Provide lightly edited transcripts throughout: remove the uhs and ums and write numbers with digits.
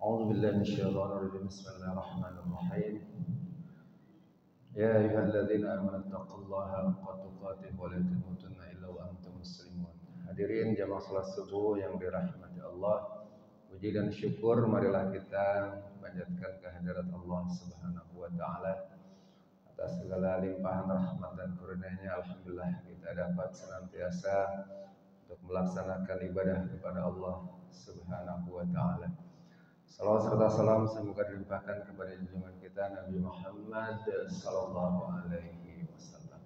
أعوذ بالله من الشيطان الرجيم بسم الله الرحمن الرحيم يا أيها الذين آمنوا اتقوا الله حق تقاته ولا تموتن إلا وأنتم مسلمون. Hadirin jamaah salat subuh yang dirahmati Allah, puji dan syukur marilah kita panjatkan kehadirat Allah Subhanahu wa taala atas segala limpahan rahmat dan karunia-Nya. Alhamdulillah kita dapat senantiasa untuk melaksanakan ibadah kepada Allah Subhanahu wa taala. Salawat serta salam semoga dilimpahkan kepada junjungan kita Nabi Muhammad sallallahu alaihi wasallam.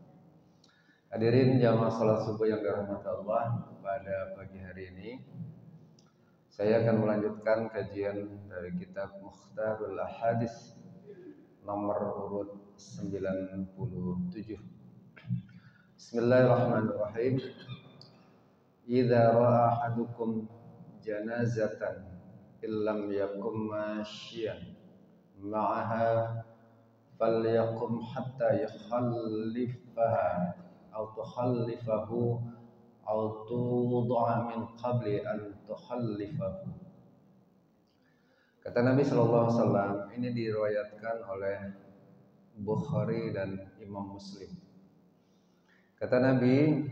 Hadirin jamaah salat subuh yang dirahmati Allah, pada pagi hari ini saya akan melanjutkan kajian dari kitab Mukhtarul Ahadits nomor urut 97. Bismillahirrahmanirrahim. Idza ra'a ahadukum janazatan illam yakum masyian ma'aha falyakum hatta yukhallifaha aw tukhallifahu aw tud'a min qabli an tukhallifahu. Kata Nabi sallallahu alaihi wasallam, ini diriwayatkan oleh Bukhari dan Imam Muslim. Kata Nabi,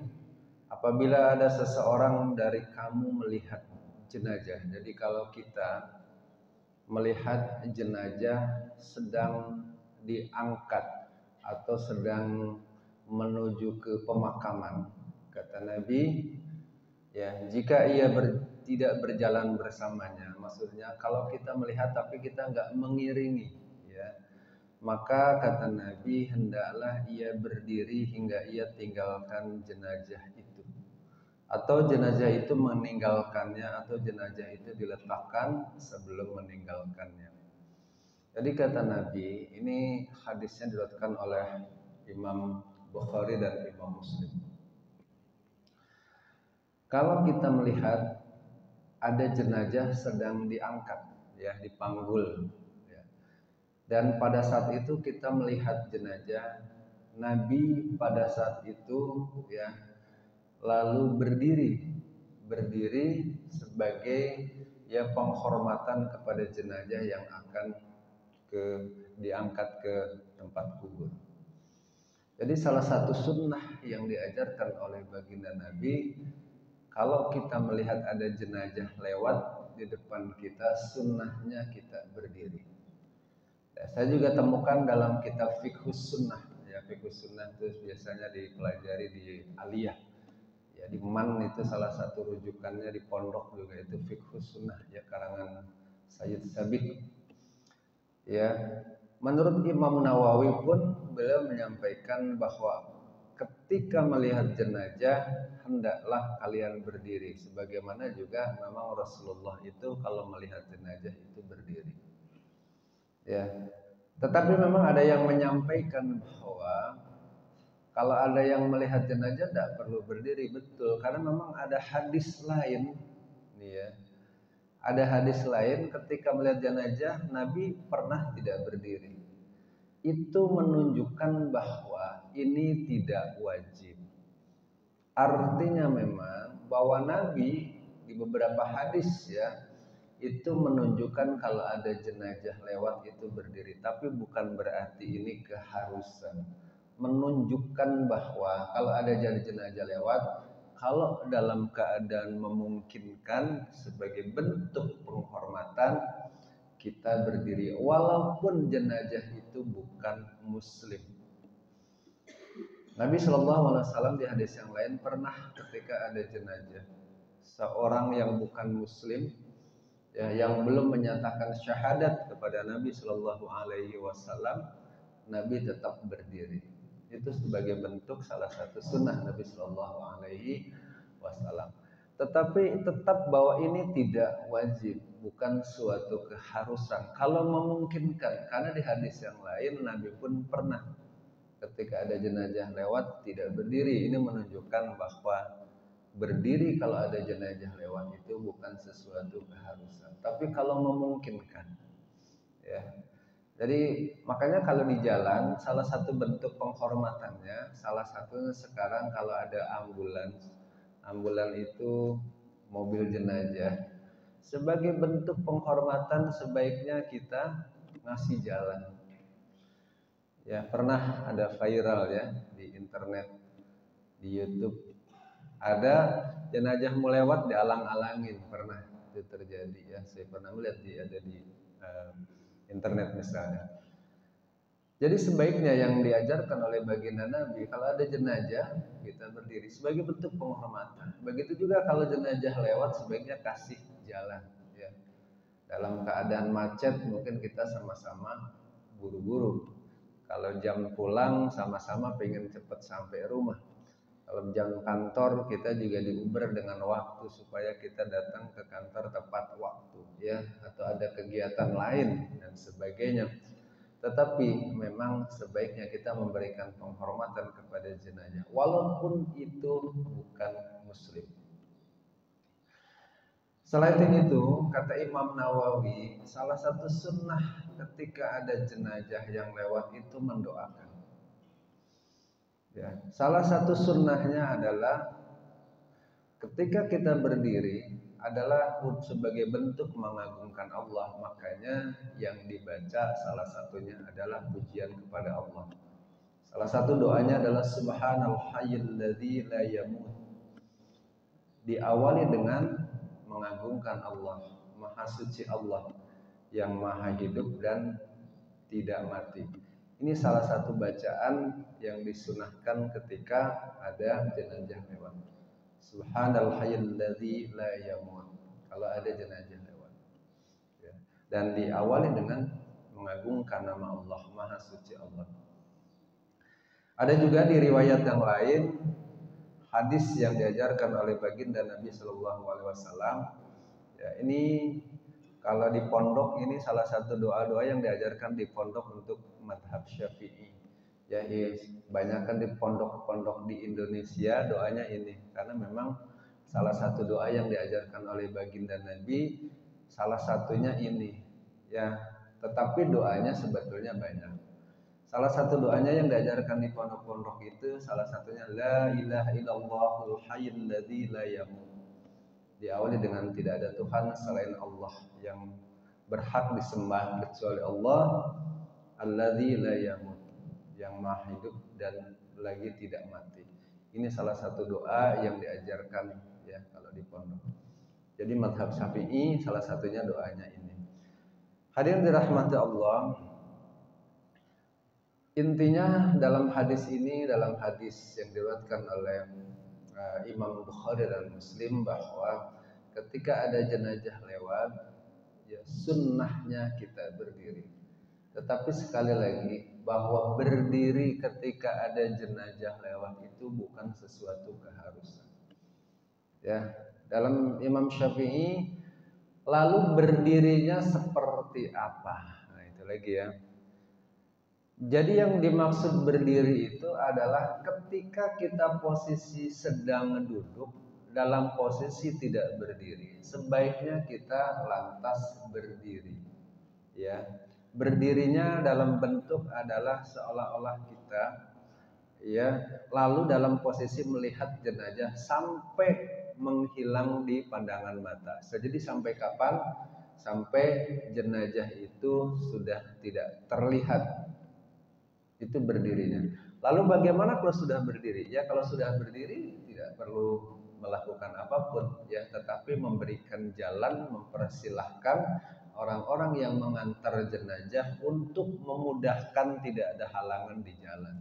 apabila ada seseorang dari kamu melihat jenazah. Jadi kalau kita melihat jenazah sedang diangkat atau sedang menuju ke pemakaman, kata Nabi, ya, jika ia tidak berjalan bersamanya, maksudnya kalau kita melihat tapi kita nggak mengiringi, ya, maka kata Nabi hendaklah ia berdiri hingga ia tinggalkan jenazah itu. Atau jenazah itu meninggalkannya, atau jenazah itu diletakkan sebelum meninggalkannya. Jadi kata Nabi, ini hadisnya diriwayatkan oleh Imam Bukhari dan Imam Muslim. Kalau kita melihat ada jenazah sedang diangkat, ya, dipanggul, ya, dan pada saat itu kita melihat jenazah, Nabi pada saat itu, ya, lalu berdiri sebagai, ya, penghormatan kepada jenazah yang akan diangkat ke tempat kubur. Jadi salah satu sunnah yang diajarkan oleh baginda Nabi, kalau kita melihat ada jenazah lewat di depan kita, sunnahnya kita berdiri. Ya, saya juga temukan dalam kitab Fiqhus Sunnah, ya, Fiqhus Sunnah itu biasanya dipelajari di aliyah. Ya, di MAN itu salah satu rujukannya, di pondok juga itu Fiqhus Sunnah, ya, karangan Sayyid Sabiq. Ya, menurut Imam Nawawi pun beliau menyampaikan bahwa ketika melihat jenazah hendaklah kalian berdiri, sebagaimana juga memang Rasulullah itu kalau melihat jenazah itu berdiri. Ya, tetapi memang ada yang menyampaikan bahwa kalau ada yang melihat jenazah tidak perlu berdiri, betul, karena memang ada hadis lain, ya. Ada hadis lain ketika melihat jenazah Nabi pernah tidak berdiri. Itu menunjukkan bahwa ini tidak wajib. Artinya memang bahwa Nabi di beberapa hadis, ya, itu menunjukkan kalau ada jenazah lewat itu berdiri, tapi bukan berarti ini keharusan. Menunjukkan bahwa kalau ada jenazah lewat, kalau dalam keadaan memungkinkan sebagai bentuk penghormatan kita berdiri walaupun jenazah itu bukan muslim. Nabi SAW di hadis yang lain pernah ketika ada jenazah seorang yang bukan muslim, ya, yang belum menyatakan syahadat kepada Nabi SAW, Nabi tetap berdiri. Itu sebagai bentuk salah satu sunnah Nabi SAW. Tetapi tetap bahwa ini tidak wajib, bukan suatu keharusan. Kalau memungkinkan, karena di hadis yang lain Nabi pun pernah ketika ada jenazah lewat tidak berdiri. Ini menunjukkan bahwa berdiri kalau ada jenazah lewat itu bukan sesuatu keharusan. Tapi kalau memungkinkan, ya. Jadi makanya kalau di jalan salah satu bentuk penghormatannya, salah satunya sekarang kalau ada ambulans itu mobil jenazah, Sebagai bentuk penghormatan sebaiknya kita ngasih jalan. Ya, pernah ada viral ya di internet, di YouTube. Ada jenazah mau lewat dialang-alangin, pernah itu terjadi ya. Saya pernah melihat ada di internet misalnya. Jadi sebaiknya yang diajarkan oleh baginda Nabi, kalau ada jenazah kita berdiri sebagai bentuk penghormatan. Begitu juga kalau jenazah lewat sebaiknya kasih jalan. Ya. Dalam keadaan macet mungkin kita sama-sama buru-buru. Kalau jam pulang sama-sama pengen cepat sampai rumah. Kalau jam kantor kita juga diuber dengan waktu supaya kita datang ke kantor tepat waktu, ya, atau ada kegiatan lain dan sebagainya. Tetapi memang sebaiknya kita memberikan penghormatan kepada jenazah walaupun itu bukan muslim. Selain itu, kata Imam Nawawi, salah satu sunnah ketika ada jenazah yang lewat itu mendoakan. Ya, salah satu sunnahnya adalah ketika kita berdiri adalah sebagai bentuk mengagungkan Allah, makanya yang dibaca salah satunya adalah pujian kepada Allah. Salah satu doanya adalah Subhanal Hayyul Ladzi la yamut. Diawali dengan mengagungkan Allah, Maha Suci Allah yang Maha Hidup dan tidak mati. Ini salah satu bacaan yang disunahkan ketika ada jenazah lewat. Subhanal Hayyul Ladzi la yamut. Kalau ada jenazah lewat. Ya. Dan diawali dengan mengagungkan nama Allah, Maha Suci Allah. Ada juga di riwayat yang lain hadis yang diajarkan oleh baginda Nabi Shallallahu Alaihi Wasallam. Ya, ini kalau di pondok ini salah satu doa-doa yang diajarkan di pondok untuk madhab Syafi'i. Ya, banyakkan di pondok-pondok di Indonesia doanya ini karena memang salah satu doa yang diajarkan oleh baginda Nabi salah satunya ini. Ya, tetapi doanya sebetulnya banyak. Salah satu doanya yang diajarkan di pondok-pondok itu salah satunya La ilaha illallahul hayyul ladzi la yamut. Diawali dengan tidak ada Tuhan selain Allah yang berhak disembah kecuali Allah, alladzi la yamut, yang maha hidup dan lagi tidak mati. Ini salah satu doa yang diajarkan ya kalau di pondok. Jadi mazhab Syafi'i salah satunya doanya ini. Hadirin dirahmati Allah, intinya dalam hadis ini, dalam hadis yang diriwayatkan oleh Imam Bukhari dan Muslim bahwa ketika ada jenazah lewat, ya sunnahnya kita berdiri. Tetapi sekali lagi bahwa berdiri ketika ada jenazah lewat itu bukan sesuatu keharusan. Ya, dalam Imam Syafi'i lalu berdirinya seperti apa? Nah, itu lagi ya. Jadi yang dimaksud berdiri itu adalah ketika kita posisi sedang duduk dalam posisi tidak berdiri, sebaiknya kita lantas berdiri. Ya, berdirinya dalam bentuk adalah seolah-olah kita ya lalu dalam posisi melihat jenazah sampai menghilang di pandangan mata. Jadi sampai kapan? Sampai jenazah itu sudah tidak terlihat. Itu berdirinya. Lalu bagaimana kalau sudah berdiri? Ya kalau sudah berdiri tidak perlu melakukan apapun ya, tetapi memberikan jalan, mempersilahkan orang-orang yang mengantar jenazah untuk memudahkan tidak ada halangan di jalan.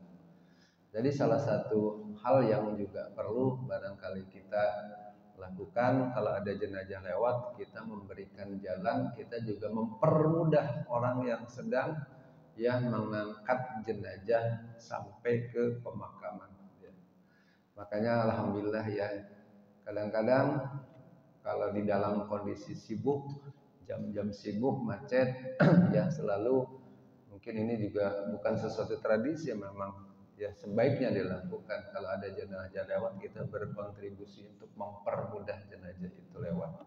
Jadi salah satu hal yang juga perlu barangkali kita lakukan kalau ada jenazah lewat, kita memberikan jalan, kita juga mempermudah orang yang sedang yang mengangkat jenazah sampai ke pemakaman. Ya. Makanya alhamdulillah ya, kadang-kadang kalau di dalam kondisi sibuk, jam-jam sibuk macet, ya selalu mungkin ini juga bukan sesuatu tradisi memang ya sebaiknya dilakukan kalau ada jenazah lewat kita berkontribusi untuk mempermudah jenazah itu lewat.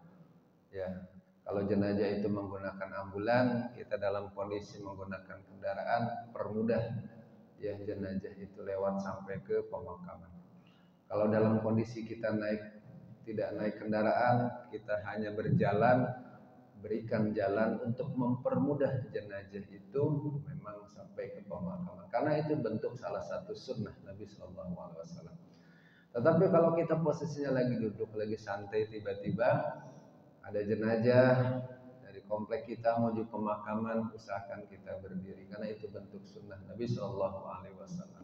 Ya. Kalau jenazah itu menggunakan ambulan, kita dalam kondisi menggunakan kendaraan, permudah ya jenazah itu lewat sampai ke pemakaman. Kalau dalam kondisi kita naik tidak naik kendaraan, kita hanya berjalan, berikan jalan untuk mempermudah jenazah itu memang sampai ke pemakaman. Karena itu bentuk salah satu sunnah Nabi Shallallahu Alaihi Wasallam. Tetapi kalau kita posisinya lagi duduk, lagi santai, tiba-tiba ada jenazah dari komplek kita menuju pemakaman, usahakan kita berdiri karena itu bentuk sunnah Nabi Shallallahu Alaihi Wasallam.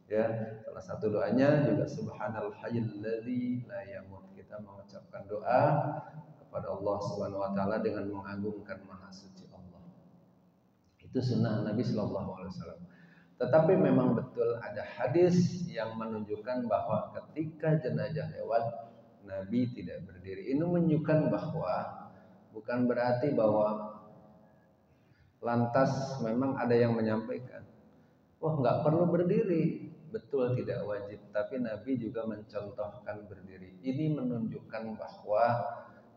Ya, salah satu doanya juga Subhanal Hayyul Ladzi la yamut. Kita mengucapkan doa kepada Allah Subhanahu Wa Taala dengan mengagungkan Maha Suci Allah. Itu sunnah Nabi Shallallahu Alaihi Wasallam. Tetapi memang betul ada hadis yang menunjukkan bahwa ketika jenazah lewat Nabi tidak berdiri. Ini menunjukkan bahwa bukan berarti bahwa lantas memang ada yang menyampaikan, wah nggak perlu berdiri. Betul tidak wajib, tapi Nabi juga mencontohkan berdiri. Ini menunjukkan bahwa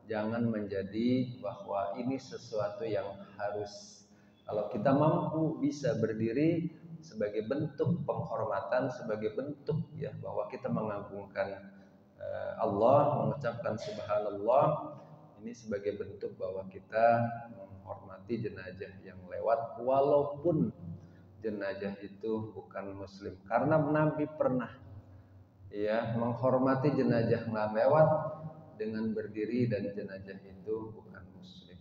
jangan menjadi bahwa ini sesuatu yang harus. Kalau kita mampu bisa berdiri sebagai bentuk penghormatan, sebagai bentuk ya bahwa kita mengagungkan Allah, mengucapkan subhanallah, ini sebagai bentuk bahwa kita menghormati jenazah yang lewat walaupun jenazah itu bukan muslim. Karena Nabi pernah ya menghormati jenazah yang lewat dengan berdiri dan jenazah itu bukan muslim.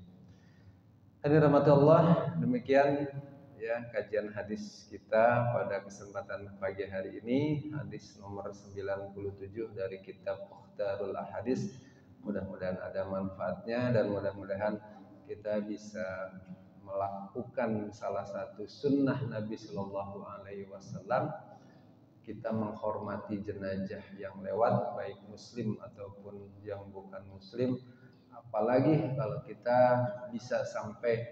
Hadirin rahmatullah, demikian ya kajian hadis kita pada kesempatan pagi hari ini, hadis nomor 97 dari kitab Mukhtarul Ahadits. Mudah-mudahan ada manfaatnya dan mudah-mudahan kita bisa melakukan salah satu sunnah Nabi Shallallahu Alaihi Wasallam. Kita menghormati jenazah yang lewat baik muslim ataupun yang bukan muslim. Apalagi kalau kita bisa sampai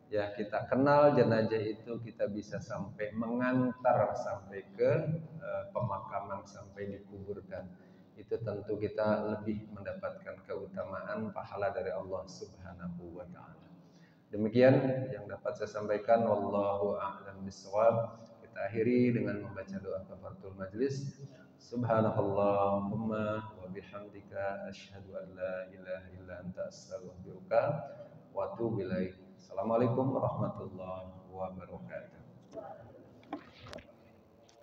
ya kita kenal jenazah itu, kita bisa sampai mengantar sampai ke pemakaman, sampai dikuburkan. Itu tentu kita lebih mendapatkan keutamaan pahala dari Allah Subhanahu wa Ta'ala. Demikian yang dapat saya sampaikan, wallahu a'lam bishawab. Kita akhiri dengan membaca doa kafaratul majlis. Subhanakallahumma wa bihamdika asyhadu an la ilaha illa anta astaghfiruka wa atubu ilaik. Assalamualaikum warahmatullahi wabarakatuh.